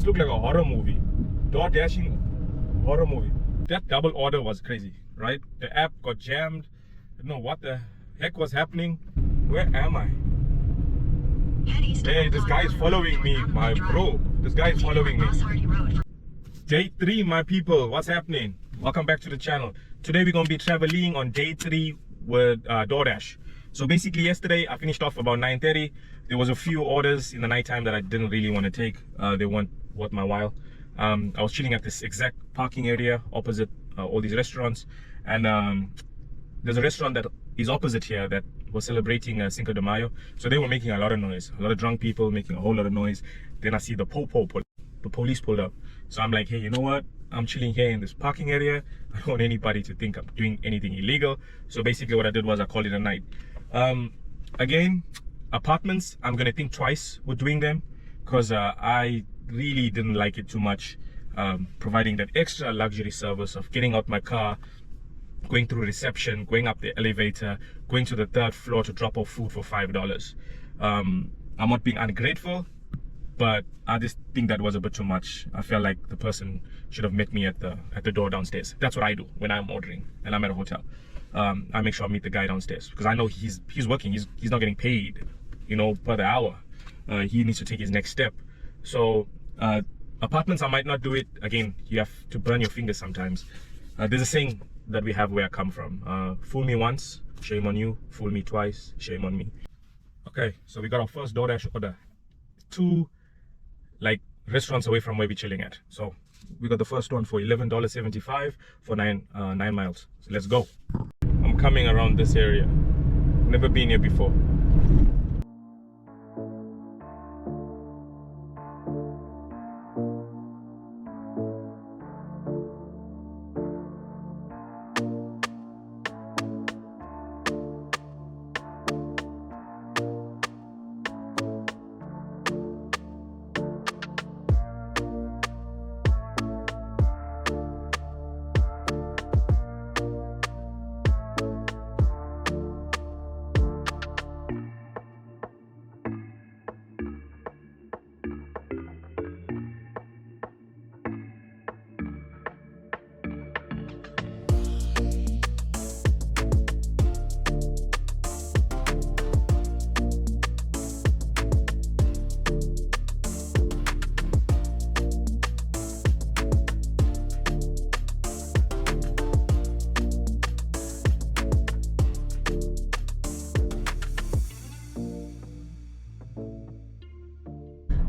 This looked like a horror movie. DoorDashing horror movie. That double order was crazy, right? The app got jammed. I don't know what the heck was happening. Where am I? Hey, this guy is following me, my bro. This guy is following me. Day 3, my people. What's happening? Welcome back to the channel. Today we're going to be traveling on day 3 with DoorDash. So basically yesterday I finished off about 9:30. There was a few orders in the nighttime that I didn't really want to take. They weren't worth my while. I was chilling at this exact parking area opposite all these restaurants, and there's a restaurant that is opposite here that was celebrating Cinco de Mayo. So they were making a lot of noise, a lot of drunk people making a whole lot of noise. Then I see the police pulled up. So I'm like, hey, you know what? I'm chilling here in this parking area. I don't want anybody to think I'm doing anything illegal. So basically what I did was I called it a night. Again, apartments, I'm gonna think twice with doing them, because I really didn't like it too much, providing that extra luxury service of getting out my car, going through reception, going up the elevator, going to the 3rd floor to drop off food for $5. I'm not being ungrateful, but I just think that was a bit too much. I felt like the person should have met me at the door downstairs. That's what I do when I'm ordering and I'm at a hotel. I make sure I meet the guy downstairs, because I know he's working. He's not getting paid, you know, per the hour. He needs to take his next step. So apartments, I might not do it. Again, you have to burn your fingers sometimes. There's a saying that we have where I come from. Fool me once, shame on you. Fool me twice, shame on me. Okay, so we got our first DoorDash order. 2 like restaurants away from where we're chilling at. So we got the first one for $11.75 for 9 miles. So let's go. I'm coming around this area. Never been here before.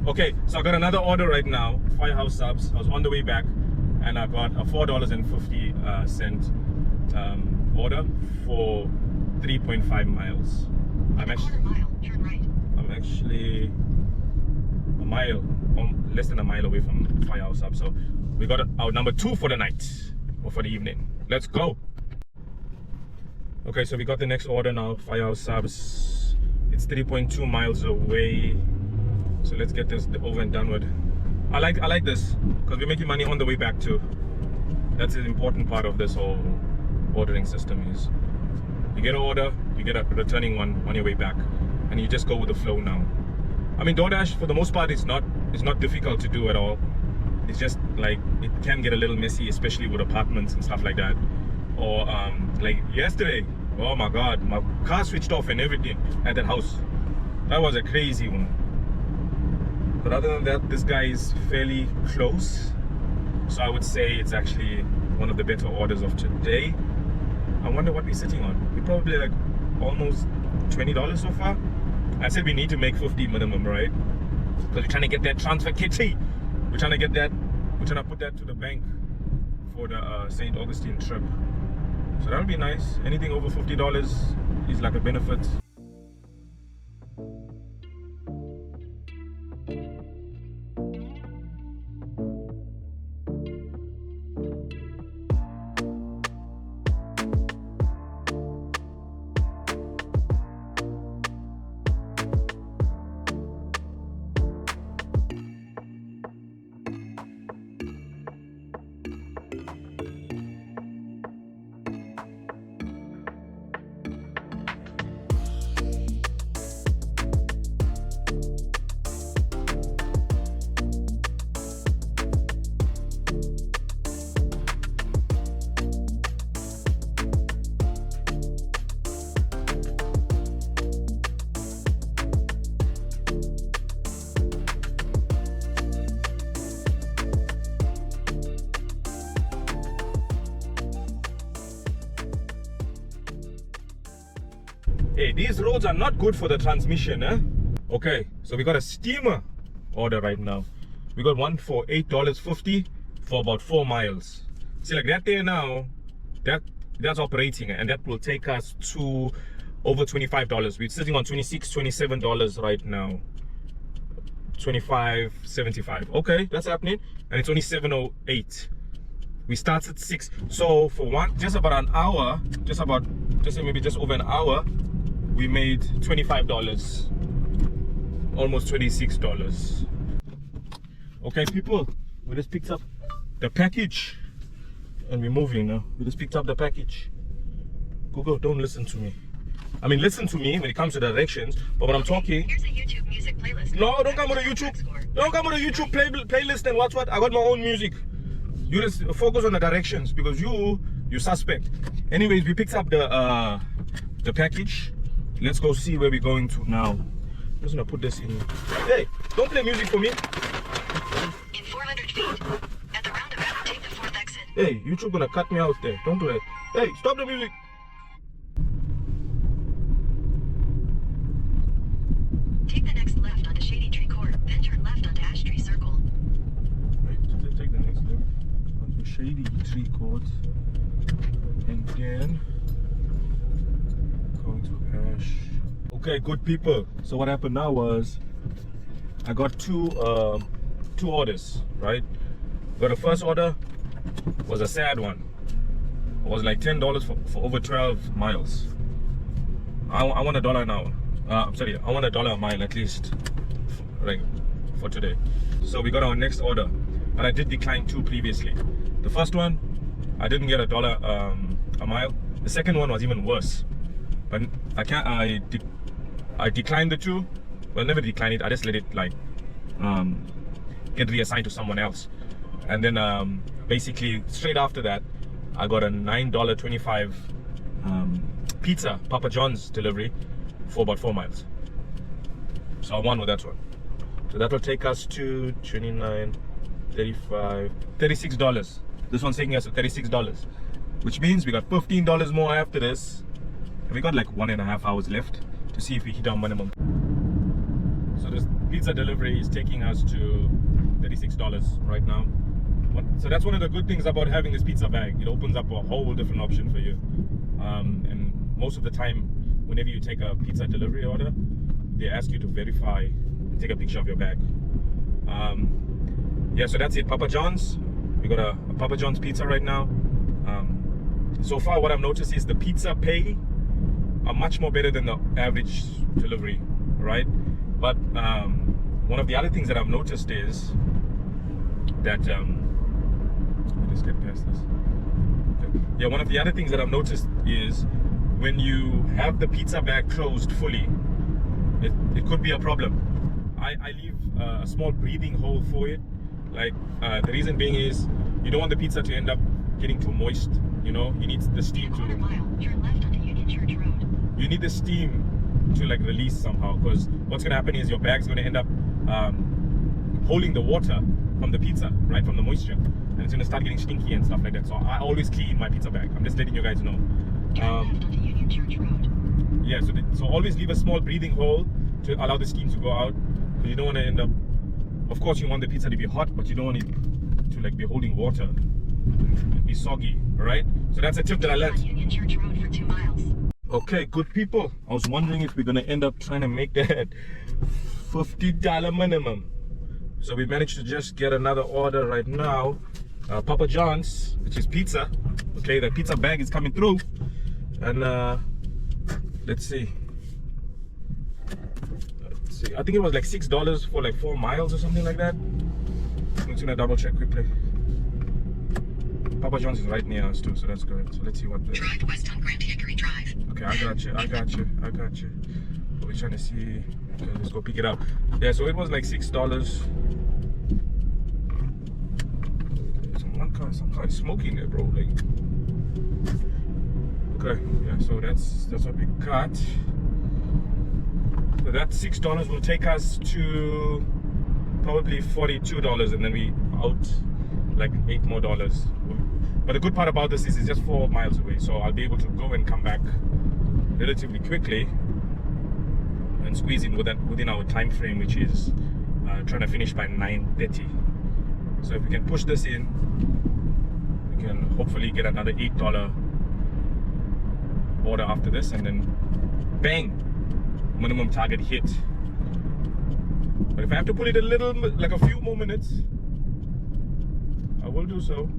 Okay, so I got another order right now, Firehouse Subs. I was on the way back and I got a $4.50 order for 3.5 miles. I'm actually a mile, less than a mile away from Firehouse Subs. So we got our number 2 for the night, or for the evening. Let's go. Okay, so we got the next order now, Firehouse Subs. It's 3.2 miles away. So let's get this over and done with. I like this because we're making money on the way back too. That's an important part of this whole ordering system. Is you get an order, you get a returning one on your way back, and you just go with the flow now. I mean, DoorDash for the most part it's not difficult to do at all. It's just like it can get a little messy, especially with apartments and stuff like that. Or like yesterday, oh my god, my car switched off and everything at that house. That was a crazy one. But other than that, this guy is fairly close. So I would say it's actually one of the better orders of today. I wonder what we're sitting on. We're probably like almost $20 so far. I said we need to make 50 minimum, right? Because we're trying to get that transfer kitty. We're trying to get that, we're trying to put that to the bank for the St. Augustine trip. So that would be nice. Anything over $50 is like a benefit. Hey, these roads are not good for the transmission, eh? Okay, so we got a steamer order right now. We got one for $8.50 for about 4 miles. See, like that there now, that's operating, and that will take us to over $25. We're sitting on $26, $27 right now. 25.75. Okay, that's happening, and it's only 7:08. We start at 6, so for just about an hour, maybe just over an hour, we made $25, almost $26. Okay, people, we just picked up the package, and we're moving now. We just picked up the package. Google, don't listen to me. I mean, listen to me when it comes to directions, but when I'm talking... Here's a YouTube music playlist. No, don't come with a YouTube. Don't come with a YouTube playlist and watch what? I got my own music. You just focus on the directions, because you suspect. Anyways, we picked up the package. Let's go see where we're going to now. I'm just gonna put this in. Hey, don't play music for me. In 400 feet, at the roundabout, take the 4th exit. Hey, YouTube gonna cut me out there. Don't do that. Hey, stop the music. Take the next left onto Shady Tree Court, then turn left onto Ash Tree Circle. Right, so let's take the next left onto Shady Tree Court, and then going to Ash. Okay, good people. So what happened now was I got two orders, right? But the first order was a sad one. It was like $10 for over 12 miles. I want $1 an hour. I'm sorry, I want $1 a mile at least, for today. So we got our next order, but I did decline 2 previously. The first one, I didn't get $1 a mile. The second one was even worse, but I declined the 2. Well, never declined it. I just let it get reassigned to someone else, and then basically straight after that, I got a $9.25 pizza, Papa John's delivery, for about 4 miles. So I won with that one. So that will take us to $29, $35, $36. This one's taking us to $36, which means we got $15 more after this, and we got like 1.5 hours left to see if we hit our minimum. So this pizza delivery is taking us to $36 right now. So that's one of the good things about having this pizza bag. It opens up a whole different option for you. And most of the time, whenever you take a pizza delivery order, they ask you to verify and take a picture of your bag. Yeah, so that's it. Papa John's. We got a Papa John's pizza right now. So far, what I've noticed is the pizza pay are much more better than the average delivery, right? But one of the other things that I've noticed is that let me just get past this. Okay. Yeah, one of the other things that I've noticed is when you have the pizza bag closed fully, it could be a problem. I leave a small breathing hole for it. Like the reason being is you don't want the pizza to end up getting too moist. You know, you need the steam to. Turn left onto Union Church Road. You need the steam to like release somehow, because what's gonna happen is your bag's gonna end up holding the water from the pizza, right, from the moisture, and it's gonna start getting stinky and stuff like that. So I always clean my pizza bag. I'm just letting you guys know. Turn left onto Union Church Road. Yeah, so always leave a small breathing hole to allow the steam to go out, because you don't want to end up. Of course, you want the pizza to be hot, but you don't want it to like be holding water and be soggy, right? So that's a tip that I learned. Union Church Road for 2 miles. Okay, good people. I was wondering if we're gonna end up trying to make that $50 minimum. So we managed to just get another order right now. Papa John's, which is pizza. Okay, the pizza bag is coming through. And let's see. I think it was like $6 for like 4 miles or something like that. I'm just gonna double check quickly. Papa John's is right near us too, so that's good. So let's see what the... Drive west on Grand Hickory Drive. Okay, I got you. What we're trying to see. Okay, let's go pick it up. Yeah, so it was like $6. Some kind of smoking there, bro. Like, okay, yeah. So that's what we got. So that $6 will take us to probably $42, and then we out like $8 more. But the good part about this is it's just 4 miles away, so I'll be able to go and come back relatively quickly and squeeze in within our time frame, which is trying to finish by 9:30. So if we can push this in, we can hopefully get another $8 order after this, and then bang, minimum target hit. But if I have to put it a little, like a few more minutes, I will do so.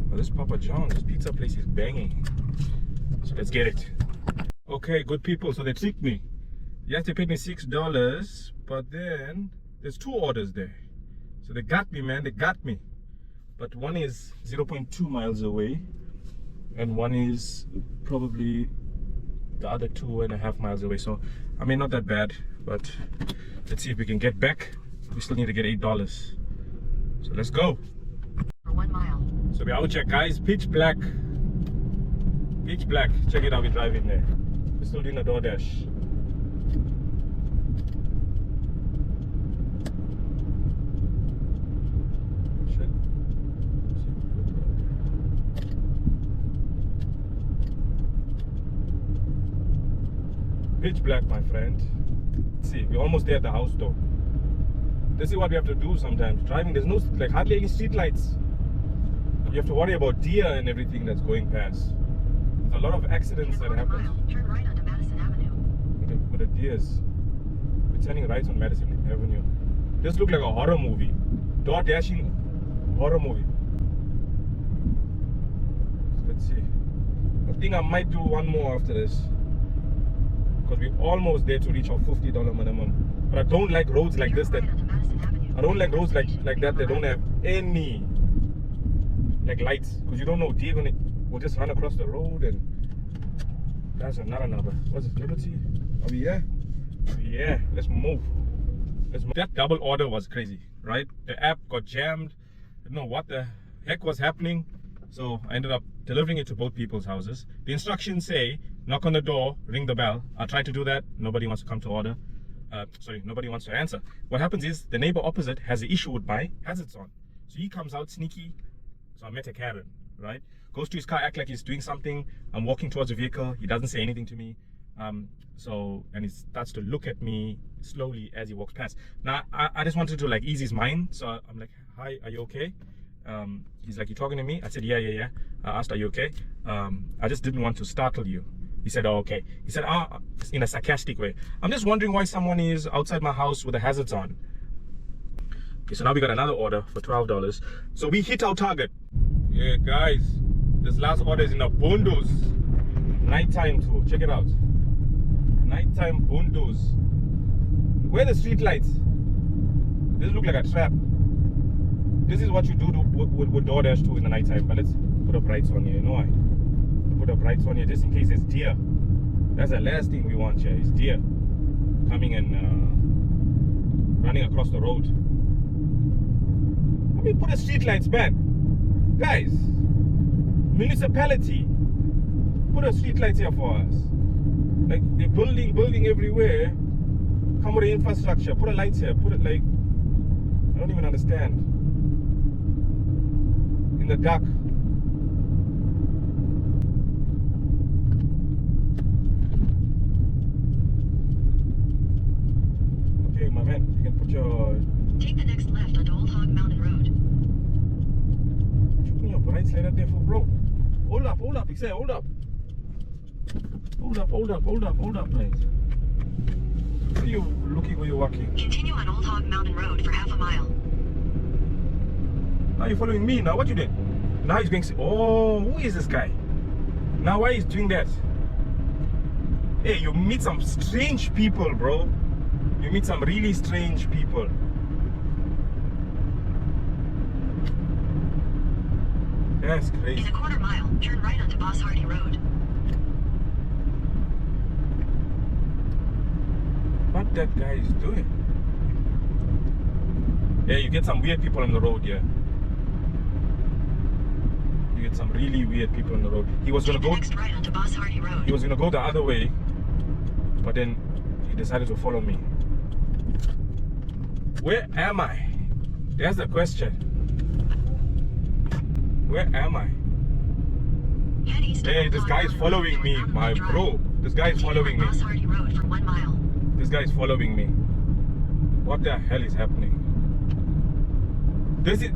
Well, this Papa John's, this pizza place is banging. So let's get it. Okay, good people, so they tricked me. Yes, they paid me $6, but then there's 2 orders there. So they got me, man, they got me. But one is 0.2 miles away, and one is probably the other 2.5 miles away. So I mean, not that bad, but let's see if we can get back. We still need to get $8. So let's go. For 1 mile. So we're out here, guys. Pitch black. Pitch black. Check it out, we're driving there. We're still doing a DoorDash. Pitch black, my friend. See, we're almost there at the house though. This is what we have to do sometimes. Driving, there's no, like, hardly any street lights. You have to worry about deer and everything that's going past. There's a lot of accidents that happen. Turn right onto Madison Avenue. With the deers. We're turning right on Madison Avenue. This looks like a horror movie. DoorDashing horror movie. So let's see. I think I might do one more after this, because we're almost there to reach our $50 minimum. But I don't like roads like this that I don't like roads like that don't have any like lights, because you don't know deer will just run across the road. And that's another number. What's it, Liberty? Are we here? Yeah, let's move. That double order was crazy, right? The app got jammed. I don't know what the heck was happening. So I ended up delivering it to both people's houses. The instructions say, knock on the door, ring the bell. I tried to do that. Nobody wants to come to order. Nobody wants to answer. What happens is the neighbor opposite has an issue with my hazards on. So he comes out sneaky. So I met a Karen, right? Goes to his car, act like he's doing something. I'm walking towards the vehicle. He doesn't say anything to me. And he starts to look at me slowly as he walks past. Now, I just wanted to like ease his mind. So I'm like, hi, are you okay? He's like, you talking to me? I said, yeah. I asked, are you okay? I just didn't want to startle you. He said, oh, okay. He said, in a sarcastic way, I'm just wondering why someone is outside my house with the hazards on. Okay, so now we got another order for $12. So we hit our target. Yeah, guys, this last order is in the bundos. Nighttime too. Check it out. Nighttime bundos. Where are the street lights? This look like a trap. This is what you do with DoorDash too in the nighttime. But let's put up lights on here. You know why? Put up lights on here just in case there's deer. That's the last thing we want here, is deer coming and running across the road. Let me put the street lights, man. Guys, municipality, put the street lights here for us. Like, they're building everywhere. Come with the infrastructure. Put the lights here. Put it like, I don't even understand. In the dark. Okay, my man, you can put your... Take the next left onto Old Hog Mountain Road. You put your brights light up there for bro. Hold up, he said, hold up. Hold up, mate. Where are you looking, where you're walking? Continue on Old Hog Mountain Road for half a mile. Now you're following me. Now what you did? Now he's going. Oh, who is this guy? Now why he's doing that? Hey, you meet some strange people, bro. You meet some really strange people. That's crazy. In a quarter mile, turn right onto Boss Hardy Road. What that guy is doing? Yeah, you get some weird people on the road, yeah. You get some really weird people on the road. He was gonna go next right onto Boss Hardy Road. He was gonna go the other way, but then he decided to follow me. Where am I? That's the question. Where am I? Head east Hey, on this guy is Pond following Road, me, Mountain my Drive. bro. This guy is Continue following me. across Hardy Road for 1 mile. This guy is following me. What the hell is happening? This is...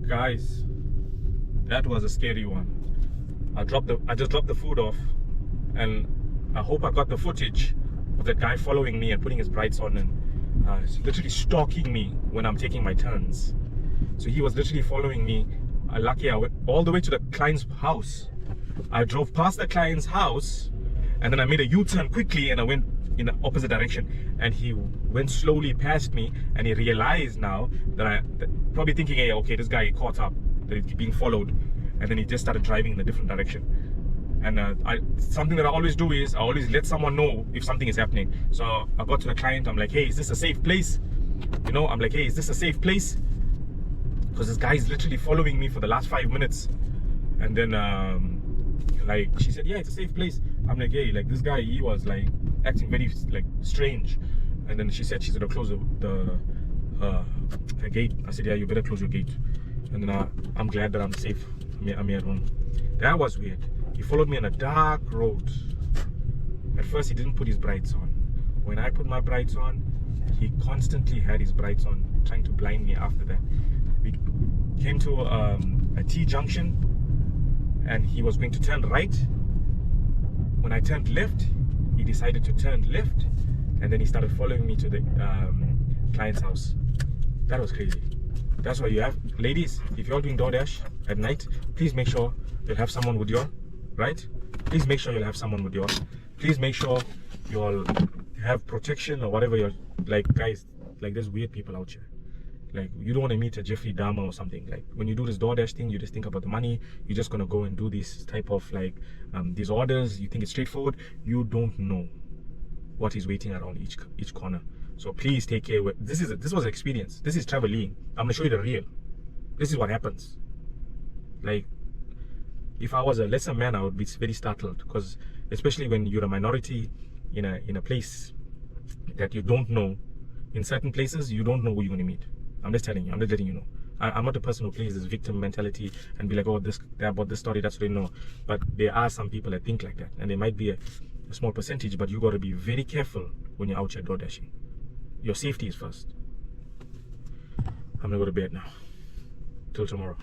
Guys, that was a scary one. I just dropped the food off, and I hope I got the footage of that guy following me and putting his brights on and he's literally stalking me when I'm taking my turns. So he was literally following me. Lucky I went all the way to the client's house. I drove past the client's house, and then I made a U-turn quickly and I went in the opposite direction, and he went slowly past me, and he realized now that probably thinking, hey, okay, this guy caught up, that he's being followed, and then he just started driving in a different direction. And something that I always do is I always let someone know if something is happening. So I got to the client, I'm like, hey, is this a safe place? You know, I'm like, hey, is this a safe place? Because this guy is literally following me for the last 5 minutes. And then like she said, yeah, it's a safe place. I'm like, hey, like this guy, he was like acting very like strange. And then she said she's gonna close the gate. I said, yeah, you better close your gate. And then I'm glad that I'm safe. I'm here at home. That was weird. He followed me on a dark road. At first he didn't put his brights on. When I put my brights on, he constantly had his brights on, trying to blind me after that. We came to a T-junction, and he was going to turn right. When I turned left, he decided to turn left, and then he started following me to the client's house. That was crazy. That's why you have, ladies, if you're doing DoorDash at night, please make sure you'll have someone with you, right? Please make sure you'll have someone with you. Please make sure you'll have protection or whatever. You're like, guys, like there's weird people out here. Like, you don't want to meet a Jeffrey Dahmer or something. Like, when you do this DoorDash thing, you just think about the money. You're just gonna go and do this type of like these orders. You think it's straightforward. You don't know what is waiting around each corner. So please take care. This was an experience. This is traveling. I'm gonna show you the real. This is what happens. Like, if I was a lesser man, I would be very startled, because especially when you're a minority in a place that you don't know. In certain places, you don't know who you're gonna meet. I'm just telling you. I'm just letting you know. I'm not a person who plays this victim mentality and be like, oh, this about this story, that's what they know. But there are some people that think like that, and there might be a small percentage, but you got to be very careful when you're out here door dashing. Your safety is first. I'm gonna go to bed now. Till tomorrow.